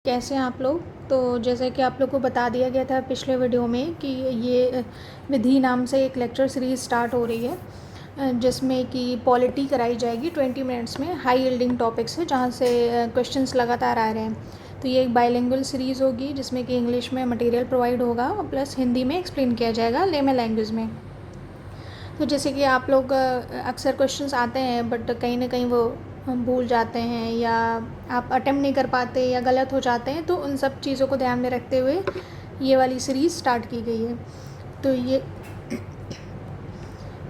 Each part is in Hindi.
कैसे हैं आप लोग। तो जैसे कि आप लोग को बता दिया गया था पिछले वीडियो में कि ये विधि नाम से एक लेक्चर सीरीज़ स्टार्ट हो रही है, जिसमें कि पॉलिटी कराई जाएगी 20 मिनट्स में। हाई यील्डिंग टॉपिक्स है जहाँ से क्वेश्चंस लगातार आ रहे हैं। तो ये एक बाइलिंगुअल सीरीज़ होगी जिसमें कि इंग्लिश में मटेरियल प्रोवाइड होगा प्लस हिंदी में एक्सप्लेन किया जाएगा लेमन लैंग्वेज में। तो जैसे कि आप लोग अक्सर क्वेश्चंस आते हैं बट कहीं ना कहीं वो हम भूल जाते हैं या आप अटेम्प्ट नहीं कर पाते या गलत हो जाते हैं, तो उन सब चीज़ों को ध्यान में रखते हुए ये वाली सीरीज़ स्टार्ट की गई है। तो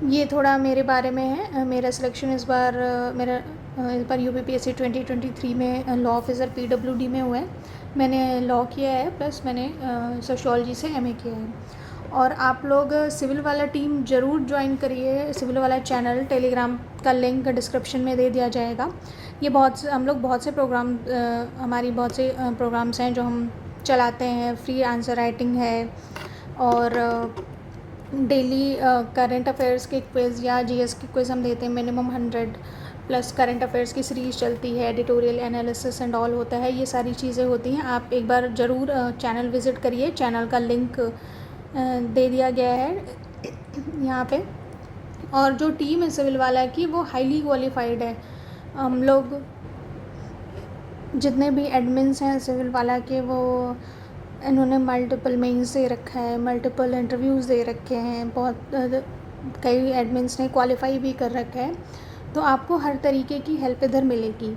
ये थोड़ा मेरे बारे में है। मेरा सिलेक्शन इस बार UPPSC 2023 में लॉ ऑफिसर PWD में हुआ है। मैंने लॉ किया है प्लस मैंने सोशियोलॉजी से MA किया है। और आप लोग सिविल वाला टीम ज़रूर ज्वाइन करिए। सिविल वाला चैनल टेलीग्राम का लिंक डिस्क्रिप्शन में दे दिया जाएगा। ये हम लोग बहुत से प्रोग्राम हमारी बहुत से प्रोग्राम्स हैं जो हम चलाते हैं। फ्री आंसर राइटिंग है और डेली करंट अफेयर्स के क्विज़ या GS के क्विज़ हम देते हैं। मिनिमम 100 प्लस करंट अफेयर्स की सीरीज़ चलती है। एडिटोरियल एनालिसिस एंड ऑल होता है। ये सारी चीज़ें होती हैं। आप एक बार ज़रूर चैनल विज़िट करिए। चैनल का लिंक दे दिया गया है यहाँ पे। और जो टीम है सिविल वाला की वो हाईली क्वालिफाइड है। हम लोग जितने भी एडमिन्स हैं सिविल वाला के वो इन्होंने मल्टीपल मेंस दे रखा है, मल्टीपल इंटरव्यूज़ दे रखे हैं। बहुत कई एडमिन्स ने क्वालिफाई भी कर रखा है। तो आपको हर तरीके की हेल्प इधर मिलेगी।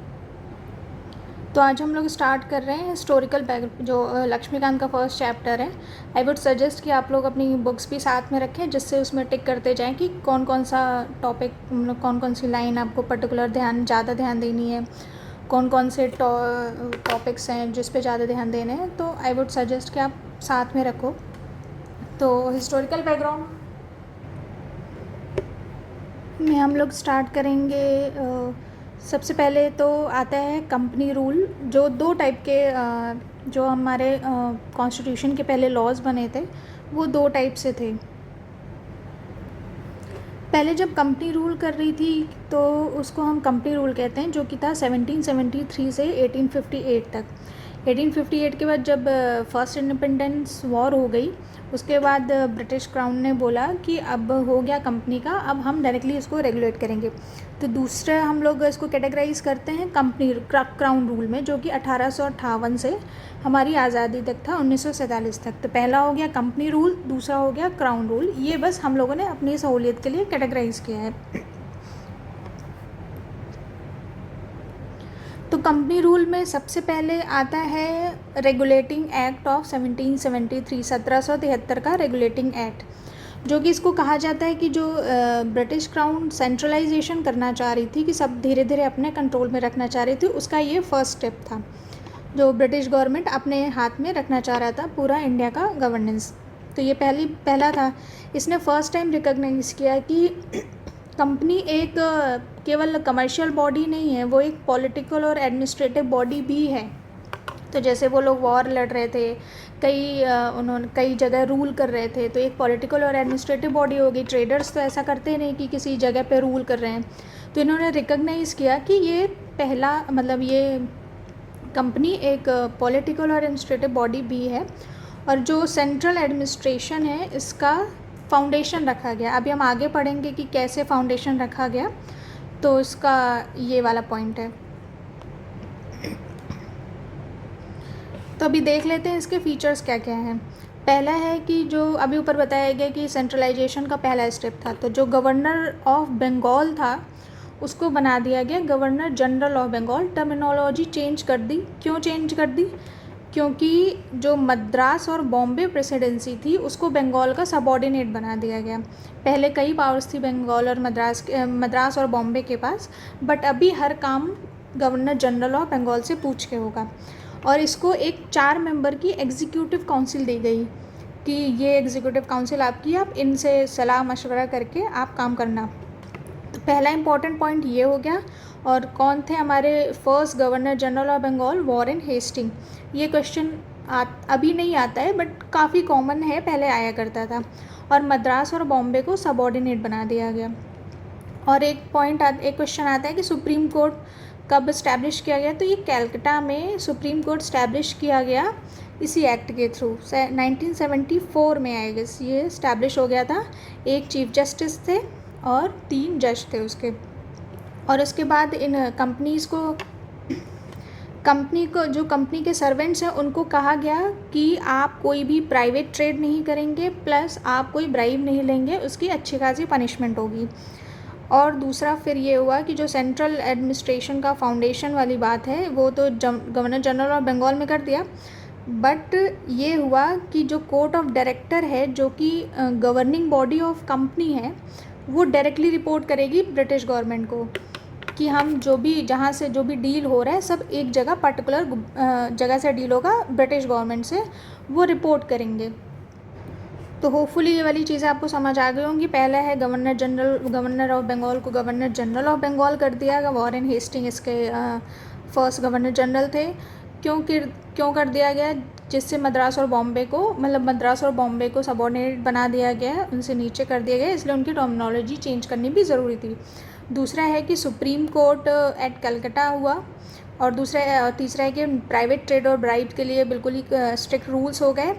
तो आज हम लोग स्टार्ट कर रहे हैं हिस्टोरिकल बैक, जो लक्ष्मीकांत का फर्स्ट चैप्टर है। आई वुड सजेस्ट कि आप लोग अपनी बुक्स भी साथ में रखें जिससे उसमें टिक करते जाएं कि कौन कौन सा टॉपिक, कौन कौन सी लाइन आपको पर्टिकुलर ज़्यादा ध्यान देनी है, कौन कौन से टॉपिक्स हैं जिस पे ज़्यादा ध्यान देने हैं। तो आई वुड सजेस्ट कि आप साथ में रखो। तो हिस्टोरिकल बैकग्राउंड में हम लोग स्टार्ट करेंगे। सबसे पहले तो आता है कंपनी रूल, जो दो टाइप के जो हमारे कॉन्स्टिट्यूशन के पहले लॉज बने थे वो दो टाइप से थे। पहले जब कंपनी रूल कर रही थी तो उसको हम कंपनी रूल कहते हैं, जो कि था 1773 से 1858 तक। 1858 के बाद जब फर्स्ट इंडिपेंडेंस वॉर हो गई उसके बाद ब्रिटिश क्राउन ने बोला कि अब हो गया कंपनी का, अब हम डायरेक्टली इसको रेगुलेट करेंगे। तो दूसरा हम लोग इसको कैटेगराइज करते हैं कंपनी क्राउन रूल में, जो कि 1858 से हमारी आज़ादी तक था, 1947 तक। तो पहला हो गया कंपनी रूल, दूसरा हो गया क्राउन रूल। ये बस हम लोगों ने अपनी सहूलियत के लिए कैटेगराइज किया है। तो कंपनी रूल में सबसे पहले आता है रेगुलेटिंग एक्ट ऑफ 1773, 1773 का रेगुलेटिंग एक्ट, जो कि इसको कहा जाता है कि जो ब्रिटिश क्राउन सेंट्रलाइजेशन करना चाह रही थी, कि सब धीरे धीरे अपने कंट्रोल में रखना चाह रही थी, उसका ये फर्स्ट स्टेप था। जो ब्रिटिश गवर्नमेंट अपने हाथ में रखना चाह रहा था पूरा इंडिया का गवर्नेंस। तो ये पहला था। इसने फर्स्ट टाइम रिकॉग्नाइज किया कि कंपनी एक केवल कमर्शियल बॉडी नहीं है, वो एक पॉलिटिकल और एडमिनिस्ट्रेटिव बॉडी भी है। तो जैसे वो लोग वॉर लड़ रहे थे, उन्होंने कई जगह रूल कर रहे थे, तो एक पॉलिटिकल और एडमिनिस्ट्रेटिव बॉडी होगी। ट्रेडर्स तो ऐसा करते नहीं कि किसी जगह पे रूल कर रहे हैं। तो इन्होंने रिकॉग्नाइज़ किया कि ये पहला ये कंपनी एक पॉलिटिकल और एडमिनिस्ट्रेटिव बॉडी भी है, और जो सेंट्रल एडमिनिस्ट्रेशन है इसका फाउंडेशन रखा गया। अभी हम आगे पढ़ेंगे कि कैसे फाउंडेशन रखा गया, तो इसका ये वाला पॉइंट है। तो अभी देख लेते हैं इसके फीचर्स क्या क्या हैं। पहला है कि जो अभी ऊपर बताया गया कि सेंट्रलाइजेशन का पहला स्टेप था, तो जो गवर्नर ऑफ बंगाल था उसको बना दिया गया governor general of Bengal. Terminology change कर दी। क्यों चेंज कर दी? क्योंकि जो मद्रास और बॉम्बे प्रेसिडेंसी थी उसको बंगाल का सबऑर्डिनेट बना दिया गया। पहले कई पावर्स थी बंगाल और मद्रास और बॉम्बे के पास, बट अभी हर काम गवर्नर जनरल ऑफ बंगाल से पूछ के होगा। और इसको एक 4 मेंबर की एग्जीक्यूटिव काउंसिल दी गई कि ये एग्जीक्यूटिव काउंसिल आपकी, आप इनसे सलाह मशवरा करके आप काम करना। तो पहला इंपॉर्टेंट पॉइंट ये हो गया। और कौन थे हमारे first governor general of Bengal? Warren Hasting. ये क्वेश्चन अभी नहीं आता है बट काफ़ी कॉमन है, पहले आया करता था। और मद्रास और बॉम्बे को सबऑर्डिनेट बना दिया गया। और एक क्वेश्चन आता है कि सुप्रीम कोर्ट कब इस्टेब्लिश किया गया, तो ये कैलकाटा में सुप्रीम कोर्ट इस्टेब्लिश किया गया इसी एक्ट के थ्रू 1974 में आई गेस ये इस्टेब्लिश हो गया था। एक चीफ जस्टिस थे और 3 जज थे उसके। और उसके बाद इन कंपनीज़ को जो कंपनी के सर्वेंट्स हैं उनको कहा गया कि आप कोई भी प्राइवेट ट्रेड नहीं करेंगे, प्लस आप कोई ब्राइब नहीं लेंगे, उसकी अच्छी खासी पनिशमेंट होगी। और दूसरा फिर ये हुआ कि जो सेंट्रल एडमिनिस्ट्रेशन का फाउंडेशन वाली बात है वो तो गवर्नर जनरल ऑफ बंगाल में कर दिया, बट ये हुआ कि जो कोर्ट ऑफ डायरेक्टर है जो कि गवर्निंग बॉडी ऑफ कंपनी है, वो डायरेक्टली रिपोर्ट करेगी ब्रिटिश गवर्नमेंट को कि हम जो भी जहाँ से जो भी डील हो रहा है सब एक जगह पर्टिकुलर जगह से डील होगा ब्रिटिश गवर्नमेंट से, वो रिपोर्ट करेंगे। तो होपफुली ये वाली चीज़ें आपको समझ आ गई होंगी। पहला है गवर्नर ऑफ बंगाल को गवर्नर जनरल ऑफ बंगाल कर दिया, वॉरेन हेस्टिंग इसके फर्स्ट गवर्नर जनरल थे। क्यों कर दिया गया, जिससे मद्रास और बॉम्बे को सबऑर्डिनेट बना दिया गया, उनसे नीचे कर दिया गया, इसलिए उनकी टर्मिनोलॉजी चेंज करनी भी ज़रूरी थी। दूसरा है कि सुप्रीम कोर्ट एट कलकत्ता हुआ, और तीसरा है कि प्राइवेट ट्रेड और ब्राइब के लिए बिल्कुल ही स्ट्रिक्ट रूल्स हो गए।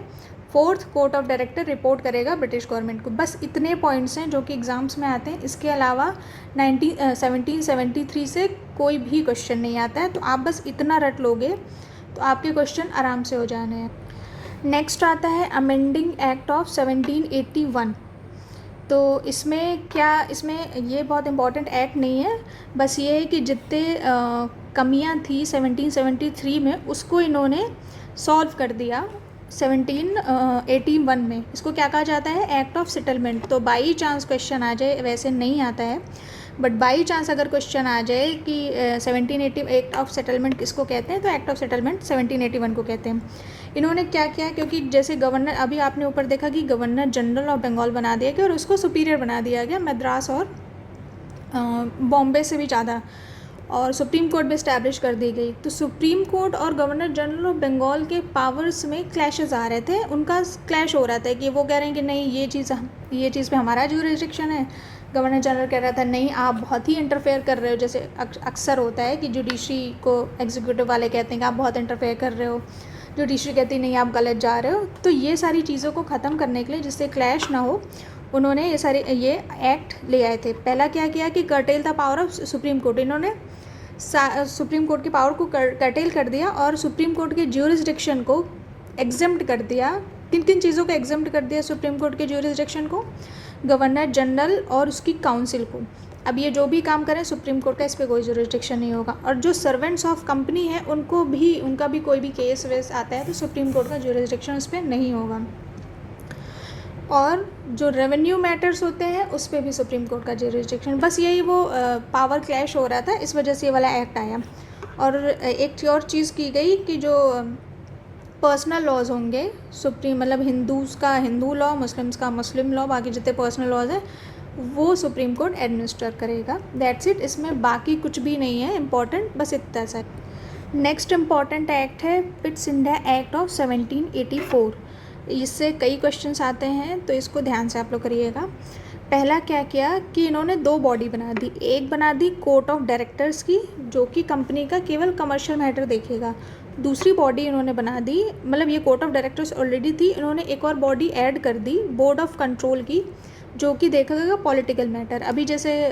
Fourth, court of director report करेगा ब्रिटिश गवर्नमेंट को। बस इतने पॉइंट्स हैं जो कि एग्ज़ाम्स में आते हैं। इसके अलावा 1773 से कोई भी क्वेश्चन नहीं आता है, तो आप बस इतना रट लोगे तो आपके क्वेश्चन आराम से हो जाने हैं। नेक्स्ट आता है अमेंडिंग एक्ट ऑफ 1781। तो इसमें ये बहुत इम्पॉर्टेंट एक्ट नहीं है, बस ये है कि जितने कमियां थी 1773 में उसको इन्होंने सॉल्व कर दिया 1781 में। इसको क्या कहा जाता है, एक्ट ऑफ सेटलमेंट। तो बाई चांस क्वेश्चन आ जाए, वैसे नहीं आता है, बट बाई चांस अगर क्वेश्चन आ जाए कि 1780 एक्ट ऑफ सेटलमेंट किसको कहते हैं, तो एक्ट ऑफ सेटलमेंट 1781 को कहते हैं। इन्होंने क्या किया, क्योंकि जैसे गवर्नर, अभी आपने ऊपर देखा कि गवर्नर जनरल ऑफ बंगाल बना दिया गया और उसको सुपीरियर बना दिया गया मद्रास और बॉम्बे से भी ज़्यादा, और सुप्रीम कोर्ट भी इस्टेब्लिश कर दी गई। तो सुप्रीम कोर्ट और गवर्नर जनरल ऑफ बंगाल के पावर्स में क्लैशेस आ रहे थे, उनका क्लैश हो रहा था कि वो कह रहे हैं कि नहीं ये चीज़ पे हमारा ज्यूरिसडिक्शन है। गवर्नर जनरल कह रहा था नहीं, आप बहुत ही इंटरफेयर कर रहे हो। जैसे अक्सर होता है कि जुडिशरी को एग्जीक्यूटिव वाले कहते हैं कि आप बहुत इंटरफेयर कर रहे हो, जुडिशरी कहती नहीं आप गलत जा रहे हो। तो ये सारी चीज़ों को ख़त्म करने के लिए, जिससे क्लैश ना हो, उन्होंने ये एक्ट ले आए थे। पहला क्या किया कि cartel the power of supreme court. इन्होंने सुप्रीम कोर्ट की पावर को कर्टेल कर दिया और सुप्रीम कोर्ट के ज्यूरिसडिक्शन को एग्जेम्प्ट कर दिया। किन किन चीज़ों को एग्जेम्प्ट कर दिया सुप्रीम कोर्ट के ज्यूरिसडिक्शन को, गवर्नर जनरल और उसकी काउंसिल को। अब ये जो भी काम करें सुप्रीम कोर्ट का इस पर कोई ज्यूरिसडिक्शन नहीं होगा। और जो सर्वेंट्स ऑफ कंपनी है उनका भी कोई भी केस वेस आता है तो सुप्रीम कोर्ट का ज्यूरिसडिक्शन उस पर नहीं होगा। और जो रेवेन्यू मैटर्स होते हैं उस पर भी सुप्रीम कोर्ट का ज्यूरिसडिक्शन। बस यही वो पावर क्लैश हो रहा था, इस वजह से ये वाला एक्ट आया। और एक और चीज़ की गई कि जो पर्सनल लॉज होंगे हिंदूज़ का हिंदू लॉ, मुस्लिम्स का मुस्लिम लॉ, बाकी जितने पर्सनल लॉज हैं वो सुप्रीम कोर्ट एडमिनिस्टर करेगा। दैट्स इट, इसमें बाकी कुछ भी नहीं है इम्पॉर्टेंट, बस इतना सा। नेक्स्ट इम्पॉर्टेंट एक्ट है पिट्स इंडिया एक्ट ऑफ 1784। इससे कई क्वेश्चंस आते हैं, तो इसको ध्यान से आप लोग करिएगा। पहला क्या किया कि इन्होंने 2 बॉडी बना दी। एक बना दी कोर्ट ऑफ डायरेक्टर्स की, जो कि कंपनी का केवल कमर्शियल मैटर देखेगा। दूसरी बॉडी इन्होंने बना दी, ये कोर्ट ऑफ डायरेक्टर्स ऑलरेडी थी, इन्होंने एक और बॉडी ऐड कर दी, बोर्ड ऑफ कंट्रोल की, जो कि देखेगा पॉलिटिकल मैटर। अभी जैसे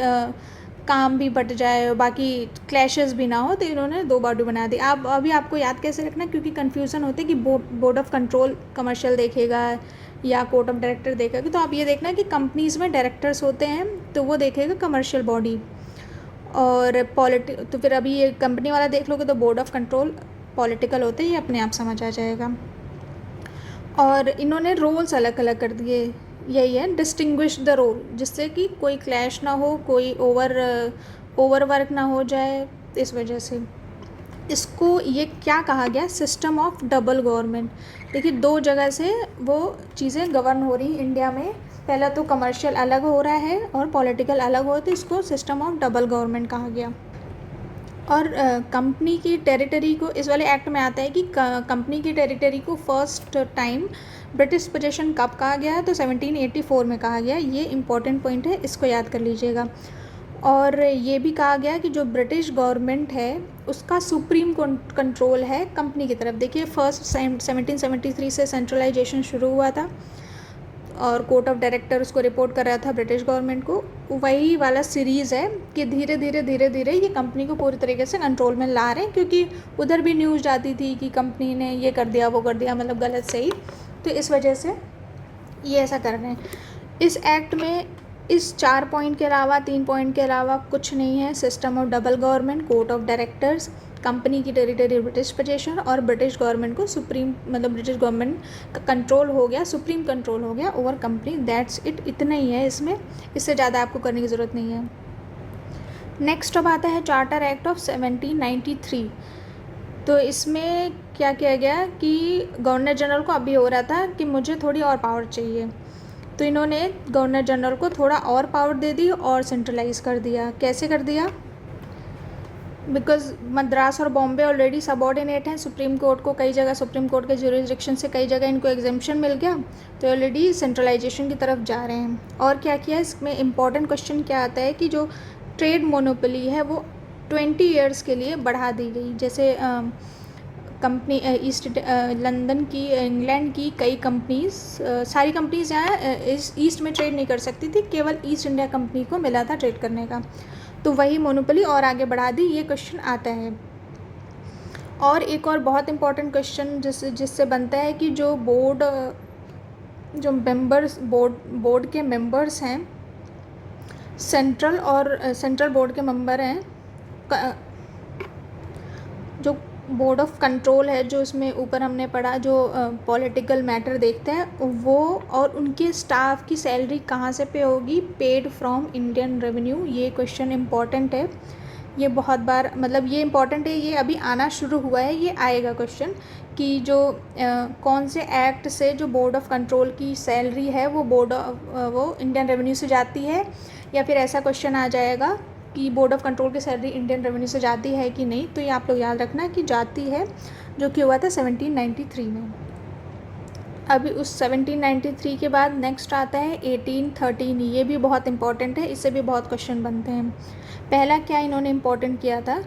काम भी बट जाए, बाकी क्लैशेस भी ना हो, तो इन्होंने 2 बॉडी बना दी। अभी आपको याद कैसे रखना, क्योंकि कन्फ्यूज़न होती है कि बोर्ड ऑफ कंट्रोल कमर्शियल देखेगा या कोर्ट ऑफ डायरेक्टर देखेगा। तो आप ये देखना कि कंपनीज़ में डायरेक्टर्स होते हैं तो वो देखेगा कमर्शियल बॉडी, और तो फिर अभी ये कंपनी वाला देख लोगे तो बोर्ड ऑफ कंट्रोल पॉलिटिकल होते हैं, ये अपने आप समझ आ जाएगा। और इन्होंने रोल्स अलग अलग कर दिए, यही है डिस्टिंग्विश द रोल, जिससे कि कोई क्लैश ना हो, कोई ओवरवर्क ना हो जाए। इस वजह से इसको ये क्या कहा गया, सिस्टम ऑफ डबल गवर्नमेंट। देखिए 2 जगह से वो चीज़ें गवर्न हो रही इंडिया में। पहला तो कमर्शियल अलग हो रहा है और पॉलिटिकल अलग हो, तो इसको सिस्टम ऑफ डबल गवर्नमेंट कहा गया। और कंपनी की टेरिटरी को इस वाले एक्ट में आता है कि कंपनी की टेरिटरी को फर्स्ट टाइम ब्रिटिश पोजेशन कब कहा गया है, तो 1784 में कहा गया। ये इंपॉर्टेंट पॉइंट है, इसको याद कर लीजिएगा। और ये भी कहा गया कि जो ब्रिटिश गवर्नमेंट है उसका सुप्रीम कंट्रोल है कंपनी की तरफ। देखिए फर्स्ट 1773 से सेंट्रलाइजेशन शुरू हुआ था और कोर्ट ऑफ डायरेक्टर उसको रिपोर्ट कर रहा था ब्रिटिश गवर्नमेंट को। वही वाला सीरीज़ है कि धीरे धीरे ये कंपनी को पूरी तरीके से कंट्रोल में ला रहे हैं, क्योंकि उधर भी न्यूज़ आती थी कि कंपनी ने ये कर दिया वो कर दिया, मतलब गलत सही, तो इस वजह से ये ऐसा कर रहे हैं। इस एक्ट में इस 4 पॉइंट के अलावा 3 पॉइंट के अलावा कुछ नहीं है। System of double government, court of directors, company की टेरिटरी ब्रिटिश पोजीशन और ब्रिटिश गवर्नमेंट को सुप्रीम, मतलब ब्रिटिश गवर्नमेंट का कंट्रोल हो गया, सुप्रीम कंट्रोल हो गया ओवर कंपनी। दैट्स इट, इतना ही है इसमें, इससे ज़्यादा आपको करने की ज़रूरत नहीं है। नेक्स्ट अब आता है चार्टर एक्ट ऑफ 1793। तो इसमें क्या किया गया कि गवर्नर जनरल को अभी हो रहा था कि मुझे थोड़ी और पावर चाहिए, तो इन्होंने गवर्नर जनरल को थोड़ा और पावर दे दी और सेंट्रलाइज कर दिया। कैसे कर दिया? बिकॉज मद्रास और बॉम्बे ऑलरेडी सबऑर्डिनेट हैं सुप्रीम कोर्ट को, कई जगह सुप्रीम कोर्ट के ज्यूरिसडिक्शन से कई जगह इनको एग्जेम्पशन मिल गया, तो ऑलरेडी सेंट्रलाइजेशन की तरफ जा रहे हैं। और क्या किया, इसमें इंपॉर्टेंट क्वेश्चन क्या आता है कि जो ट्रेड मोनोपोली है वो 20 ईयर्स के लिए बढ़ा दी गई। जैसे कंपनी ईस्ट लंदन की, इंग्लैंड की कई कंपनीज, सारी कंपनीज यहाँ ईस्ट में ट्रेड नहीं कर सकती थी, केवल ईस्ट इंडिया कंपनी को मिला था ट्रेड करने का, तो वही मोनोपोली और आगे बढ़ा दी। ये क्वेश्चन आता है। और एक और बहुत इंपॉर्टेंट क्वेश्चन जिससे बनता है कि जो जो मेंबर्स बोर्ड के मेंबर्स हैं, सेंट्रल बोर्ड के मेंबर हैं, जो बोर्ड ऑफ कंट्रोल है, जो इसमें ऊपर हमने पढ़ा, जो पॉलिटिकल मैटर देखते हैं वो, और उनके स्टाफ की सैलरी कहाँ से पे होगी? Paid from Indian revenue. ये क्वेश्चन इम्पॉर्टेंट है, ये बहुत बार, मतलब ये इम्पॉर्टेंट है, ये अभी आना शुरू हुआ है, ये आएगा क्वेश्चन कि जो कौन से एक्ट से जो बोर्ड ऑफ कंट्रोल की सैलरी है वो इंडियन रेवेन्यू से जाती है, या फिर ऐसा क्वेश्चन आ जाएगा कि बोर्ड ऑफ कंट्रोल की सैलरी इंडियन रेवेन्यू से जाती है कि नहीं। तो ये आप लोग याद रखना कि जाती है, जो कि हुआ था 1793 में। अभी उस 1793 के बाद नेक्स्ट आता है 1813। ये भी बहुत इंपॉर्टेंट है, इससे भी बहुत क्वेश्चन बनते हैं। पहला क्या इन्होंने इम्पोर्टेंट किया था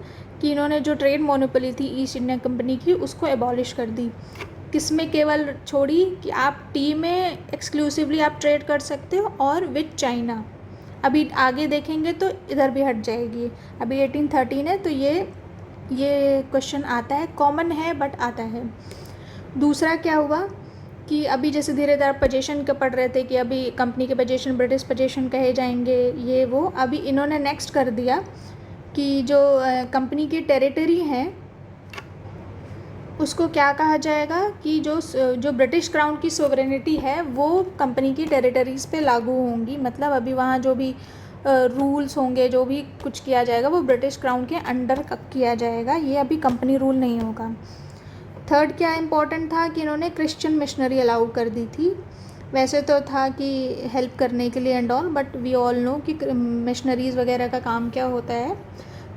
कि इन्होंने जो ट्रेड मोनोपोली थी ईस्ट इंडिया कंपनी की, उसको एबॉलिश कर दी। किसमें केवल छोड़ी कि आप टी में एक्सक्लूसिवली आप ट्रेड कर सकते हो और विद चाइना। अभी आगे देखेंगे तो इधर भी हट जाएगी। अभी 1813 है, तो ये क्वेश्चन आता है, कॉमन है बट आता है। दूसरा क्या हुआ कि अभी जैसे धीरे धीरे पोजीशन के पढ़ रहे थे कि अभी कंपनी के पोजीशन ब्रिटिश पोजीशन कहे जाएंगे, ये वो, अभी इन्होंने नेक्स्ट कर दिया कि जो कंपनी की टेरिटरी हैं उसको क्या कहा जाएगा कि जो ब्रिटिश क्राउन की सोवरेनिटी है वो कंपनी की टेरिटरीज़ पे लागू होंगी। मतलब अभी वहाँ जो भी रूल्स होंगे, जो भी कुछ किया जाएगा वो ब्रिटिश क्राउन के अंडर किया जाएगा, ये अभी कंपनी रूल नहीं होगा। थर्ड क्या इम्पोर्टेंट था कि इन्होंने क्रिश्चियन मिशनरी अलाउ कर दी थी। वैसे तो था कि हेल्प करने के लिए and all, but we all know कि मिशनरीज़ वगैरह का काम क्या होता है,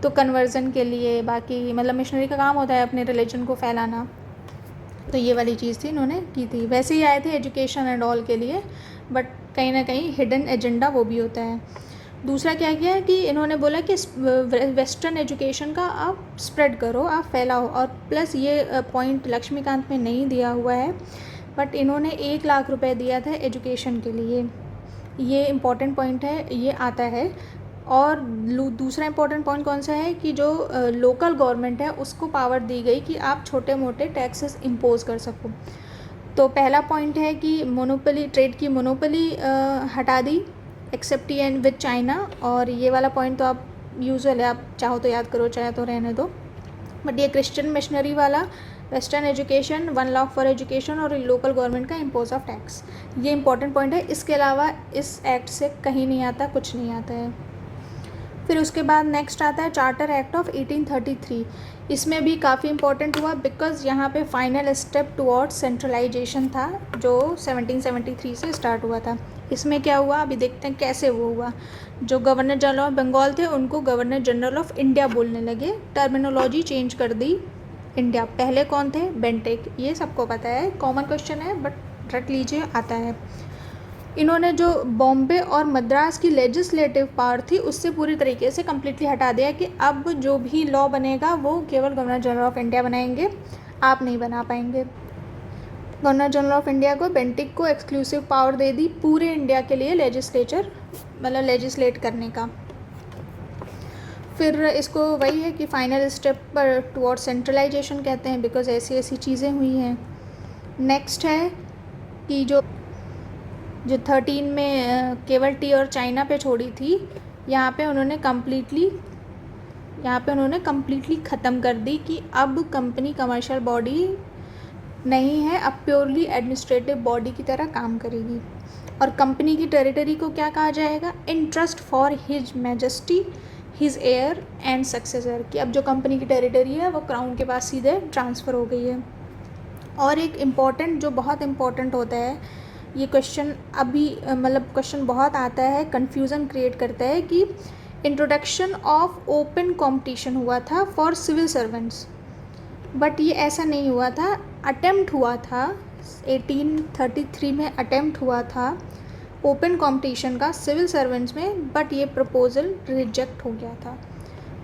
तो कन्वर्ज़न के लिए, बाकी मतलब मिशनरी का काम होता है अपने रिलीजन को फैलाना, तो ये वाली चीज़ थी इन्होंने की थी। वैसे ही आए थे एजुकेशन एंड ऑल के लिए, बट कहीं ना कहीं हिडन एजेंडा वो भी होता है। दूसरा क्या किया है कि इन्होंने बोला कि वेस्टर्न एजुकेशन का आप स्प्रेड करो, आप फैलाओ। और प्लस ये पॉइंट लक्ष्मीकांत में नहीं दिया हुआ है, बट इन्होंने 1 लाख रुपए दिया था एजुकेशन के लिए। ये इम्पॉर्टेंट पॉइंट है, ये आता है। और दूसरा इम्पॉर्टेंट पॉइंट कौन सा है कि जो लोकल गवर्नमेंट है उसको पावर दी गई कि आप छोटे मोटे टैक्सेस इम्पोज कर सको। तो पहला पॉइंट है कि मोनोपोली, ट्रेड की मोनोपोली हटा दी एक्सेप्ट एंड विद चाइना। और ये वाला पॉइंट तो आप यूजुअल है, आप चाहो तो याद करो, चाहे तो रहने दो। बट ये क्रिश्चियन मिशनरी वाला, western education, 1 lakh for education, और लोकल गवर्नमेंट का इम्पोज ऑफ टैक्स, ये इंपॉर्टेंट पॉइंट है। इसके अलावा इस एक्ट से कहीं नहीं आता, कुछ नहीं आता है। फिर उसके बाद नेक्स्ट आता है चार्टर एक्ट ऑफ 1833। इसमें भी काफ़ी इंपॉर्टेंट हुआ, बिकॉज यहाँ पे फाइनल स्टेप टुवर्ड्स सेंट्रलाइजेशन था जो 1773 से स्टार्ट हुआ था। इसमें क्या हुआ अभी देखते हैं कैसे वो हुआ। जो गवर्नर जनरल ऑफ बंगाल थे उनको गवर्नर जनरल ऑफ इंडिया बोलने लगे, टर्मिनोलॉजी चेंज कर दी इंडिया। पहले कौन थे? बेंटिक, ये सबको पता है, कॉमन क्वेश्चन है बट रट लीजिए, आता है। इन्होंने जो बॉम्बे और मद्रास की लेजिस्लेटिव पावर थी उससे पूरी तरीके से कम्प्लीटली हटा दिया कि अब जो भी लॉ बनेगा वो केवल गवर्नर जनरल ऑफ इंडिया बनाएंगे, आप नहीं बना पाएंगे। गवर्नर जनरल ऑफ इंडिया को, बेंटिक को एक्सक्लूसिव पावर दे दी पूरे इंडिया के लिए लेजिस्लेचर मतलब लेजिस्लेट करने का। फिर इसको वही है कि फाइनल स्टेप पर टुवर्ड सेंट्रलाइजेशन कहते हैं, बिकॉज ऐसी ऐसी चीज़ें हुई हैं। नेक्स्ट है कि जो 13 में केवल टी और चाइना पे छोड़ी थी, यहाँ पे उन्होंने कम्प्लीटली ख़त्म कर दी कि अब कंपनी कमर्शियल बॉडी नहीं है, अब प्योरली एडमिनिस्ट्रेटिव बॉडी की तरह काम करेगी। और कंपनी की टेरिटरी को क्या कहा जाएगा, in trust for his majesty his air and successor, कि अब जो कंपनी की टेरिटरी है वो क्राउन के पास सीधे ट्रांसफ़र हो गई है। और एक इम्पॉर्टेंट जो बहुत इम्पॉर्टेंट होता है, ये क्वेश्चन अभी मतलब क्वेश्चन बहुत आता है, कन्फ्यूज़न क्रिएट करता है कि इंट्रोडक्शन ऑफ ओपन कंपटीशन हुआ था फॉर सिविल सर्वेंट्स, बट ये ऐसा नहीं हुआ था, अटेम्प्ट हुआ था 1833 में अटेम्प्ट हुआ था ओपन कंपटीशन का सिविल सर्वेंट्स में, बट ये प्रपोज़ल रिजेक्ट हो गया था।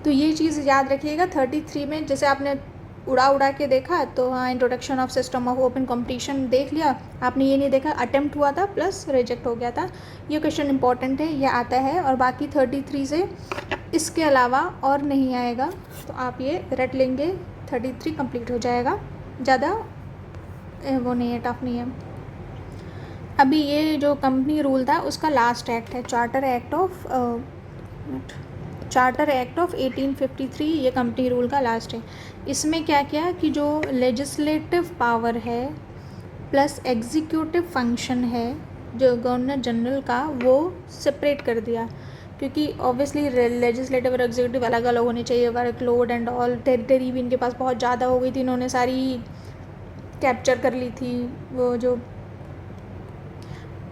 तो ये चीज़ याद रखिएगा। 33 में जैसे आपने उड़ा के देखा तो हाँ, introduction of system of open competition देख लिया, आपने ये नहीं देखा अटेम्प्ट हुआ था प्लस रिजेक्ट हो गया था। ये क्वेश्चन इंपॉर्टेंट है, ये आता है। और बाकी 33 से इसके अलावा और नहीं आएगा, तो आप ये रट लेंगे, 33 कंप्लीट हो जाएगा, ज़्यादा वो नहीं है, टफ नहीं है। अभी ये जो कंपनी रूल था उसका लास्ट एक्ट है, चार्टर एक्ट ऑफ 1853, ये कंपनी रूल का लास्ट है। इसमें क्या क्या कि जो लेजिस्लेटिव पावर है प्लस एग्जीक्यूटिव फंक्शन है जो गवर्नर जनरल का, वो सेपरेट कर दिया, क्योंकि ऑब्वियसली लेजिस्लेटिव और एग्जीक्यूटिव अलग अलग होने चाहिए, वर्कलोड एंड ऑल। टेरिटरी भी इनके पास बहुत ज़्यादा हो गई थी, इन्होंने सारी कैप्चर कर ली थी। वो जो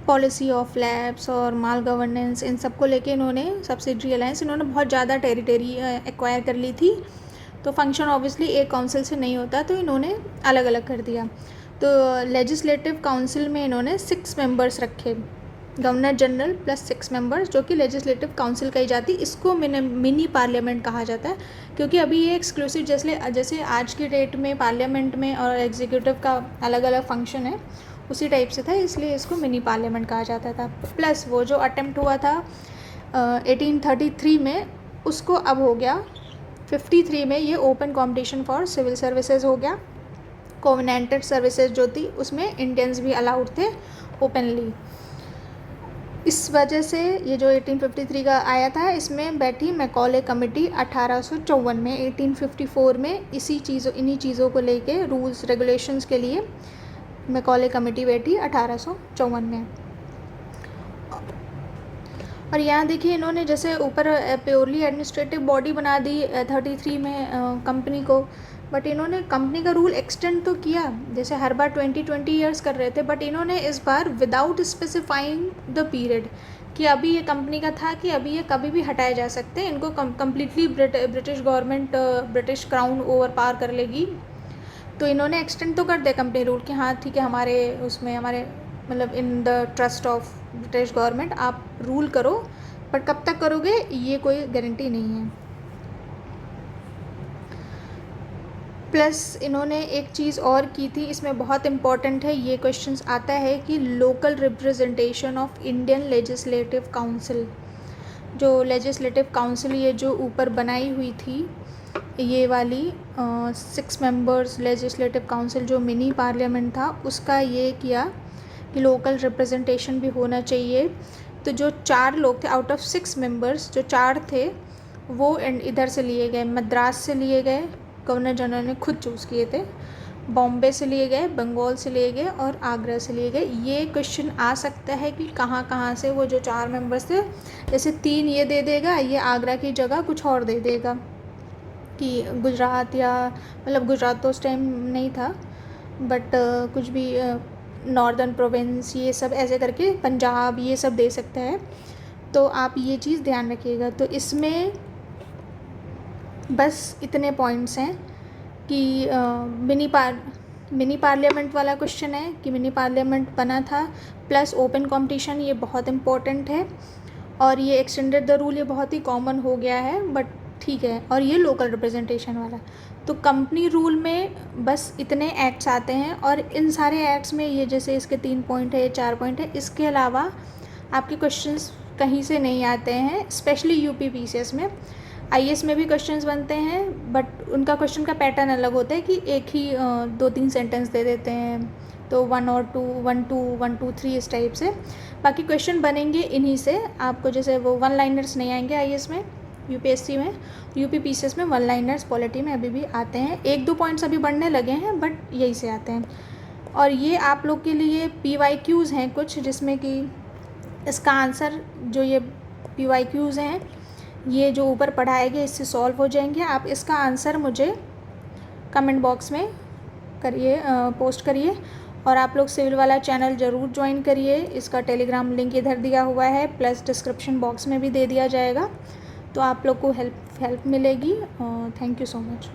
पॉलिसी ऑफ लैब्स और माल गवर्नेंस, इन सब को लेके इन्होंने सब्सिडरी अलायंस, इन्होंने बहुत ज़्यादा टेरिटरी एक्वायर कर ली थी, तो फंक्शन ऑब्वियसली एक काउंसिल से नहीं होता, तो इन्होंने अलग अलग कर दिया। तो लेजिस्लेटिव काउंसिल में इन्होंने 6 मेंबर्स रखे, गवर्नर जनरल प्लस 6 मेंबर्स, जो कि लेजिस्लेटिव काउंसिल कही जाती। इसको मिनी पार्लियामेंट कहा जाता है, क्योंकि अभी ये एक्सक्लूसिव जैसे आज की डेट में पार्लियामेंट में और एग्जीक्यूटिव का अलग अलग फंक्शन है, उसी टाइप से था, इसलिए इसको मिनी पार्लियामेंट कहा जाता था। प्लस वो जो अटेम्प्ट हुआ था 1833 में, उसको अब हो गया 53 में, ये open competition for civil services हो गया। कोवेनेंटेड सर्विसेज जो थी उसमें इंडियंस भी अलाउड थे ओपनली। इस वजह से ये जो 1853 का आया था, इसमें बैठी मैकॉले कमेटी 1854 में। 1854 में इन्हीं चीज़ों को लेके रूल्स रेगुलेशंस के लिए मैकॉले कमेटी बैठी 1854 में। और यहाँ देखिए इन्होंने जैसे ऊपर प्योरली एडमिनिस्ट्रेटिव बॉडी बना दी 33 में कंपनी को, बट इन्होंने कंपनी का रूल एक्सटेंड तो किया, जैसे हर बार 20 ईयर्स कर रहे थे, बट इन्होंने इस बार विदाउट स्पेसिफाइंग द पीरियड कि अभी ये कंपनी का था कि अभी ये कभी भी हटाए जा सकते हैं, इनको completely British government British crown over power कर लेगी। तो इन्होंने एक्सटेंड तो कर दिया कंपनी रूल कि हाँ ठीक है, हमारे मतलब in the trust of British government आप रूल करो, बट कब तक करोगे ये कोई गारंटी नहीं है। प्लस इन्होंने एक चीज़ और की थी, इसमें बहुत इम्पॉर्टेंट है, ये क्वेश्चंस आता है कि local representation of Indian legislative council. जो लेजिस्लेटिव काउंसिल ये जो ऊपर बनाई हुई थी, ये वाली 6 मेंबर्स लेजिस्लेटिव काउंसिल जो मिनी पार्लियामेंट था, उसका ये किया कि लोकल रिप्रेजेंटेशन भी होना चाहिए। तो जो 4 लोग थे आउट ऑफ 6 मेंबर्स, जो 4 थे वो इधर से लिए गए, मद्रास से लिए गए, गवर्नर जनरल ने खुद चूज़ किए थे, बॉम्बे से लिए गए, बंगाल से लिए गए और आगरा से लिए गए। ये क्वेश्चन आ सकता है कि कहाँ से वो जो 4 मेंबर्स थे, जैसे 3 ये दे देगा, ये आगरा की जगह कुछ और दे देगा कि गुजरात, या मतलब गुजरात तो उस टाइम नहीं था, बट कुछ भी नॉर्दर्न प्रोविंस, ये सब ऐसे करके पंजाब, ये सब दे सकता है। तो आप ये चीज़ ध्यान रखिएगा। तो इसमें बस इतने पॉइंट्स हैं कि मिनी पार्लियामेंट वाला क्वेश्चन है कि मिनी पार्लियामेंट बना था, प्लस ओपन कंपटीशन, ये बहुत इम्पोर्टेंट है। और ये एक्सटेंडेड द रूल, ये बहुत ही कॉमन हो गया है बट ठीक है। और ये लोकल रिप्रेजेंटेशन वाला। तो कंपनी रूल में बस इतने एक्ट्स आते हैं, और इन सारे एक्ट्स में ये जैसे इसके 3 पॉइंट है, 4 पॉइंट है, इसके अलावा आपके क्वेश्चंस कहीं से नहीं आते हैं, स्पेशली यूपी पीसीएस में। आईएएस में भी क्वेश्चंस बनते हैं बट उनका क्वेश्चन का पैटर्न अलग होता है कि एक ही 2-3 सेंटेंस दे देते हैं, तो 1 और 2, 1 2 1 2 3 इस टाइप से। बाकी क्वेश्चन बनेंगे इन्हीं से। आपको जैसे वो 1 लाइनर्स नहीं आएंगे आईएएस में, यूपीएससी में, यूपी पीसीएस में 1 लाइनर्स पॉलिटी में अभी भी आते हैं। 1-2 पॉइंट्स अभी बढ़ने लगे हैं बट यही से आते हैं। और ये आप लोग के लिए PYQs हैं कुछ, जिसमें कि इसका आंसर जो ये PYQs हैं, ये जो ऊपर पढ़ाए गए इससे सॉल्व हो जाएंगे। आप इसका आंसर मुझे कमेंट बॉक्स में करिए, पोस्ट करिए। और आप लोग सिविल वाला चैनल ज़रूर ज्वाइन करिए। इसका टेलीग्राम लिंक इधर दिया हुआ है, प्लस डिस्क्रिप्शन बॉक्स में भी दे दिया जाएगा, तो आप लोग को हेल्प मिलेगी। Thank you so much.